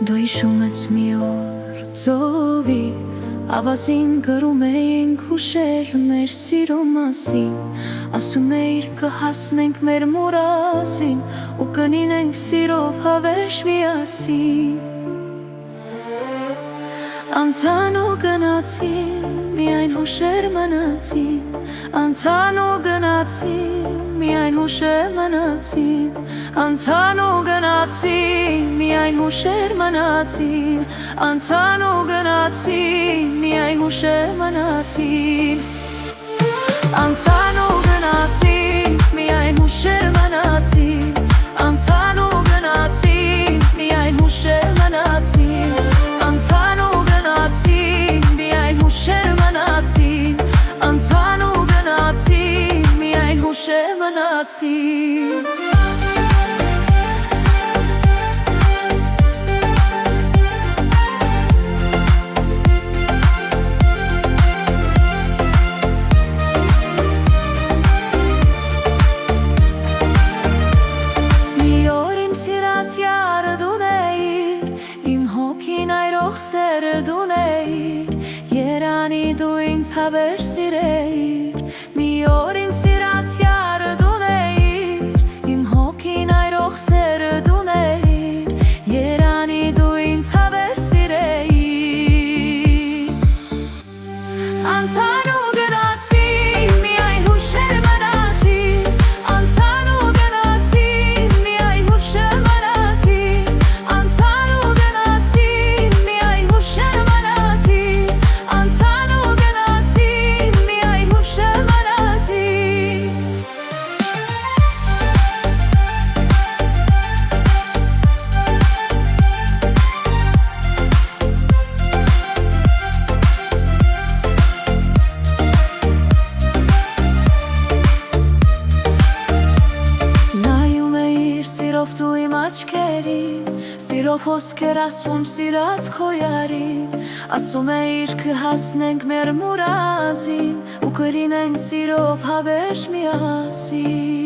Դու հիշում ես մի օր ծովի ավազին գրում էինք հուշեր մեր սիրո մասին, ասում էիր կհասնենք մեր մուրասին ու կնինենք սիրով հավերժ միասին։ Անցան ու գնացին, միայն հուշեր մնացին, անցան ու գնացին, միայն հուշեր մնացին, անցան ու գնացին, միայն հուշեր մնացին, անցան ու գնացին, միայն հուշեր մնացին, անցան ու գնացին, միայն հուշեր մնացին, անցան ու գնացին, միայն հուշեր մնացին, անցան ու գնացին, միայն հուշեր մնացին, անցան ու գնացին, միայն հուշեր մնացին։ Սերը դուն էիր, երանի դու ինձ հավերժ սիրեիր, մի օր իմ սիրած յարը դուն էիր, իմ հոգին այրող սերը դուն էիր, երանի դու ինձ հավերժ սիրեիր, անցան ու գնացին, միայն հուշեր մնացին, անցան ու գնացին, միայն հուշեր մնացին, անցան ու գնացին, միայն հուշեր մնացին, անցան ու գնացին, միայն հուշեր մնացին։ Նայում էիր սիրով դու իմ աչքերին, սիրով հոսքեր ասում սիրած քո յարին, ասում էիր կհասնենք մեր մուրադին ու կլինենք սիրով հավերժ միասին։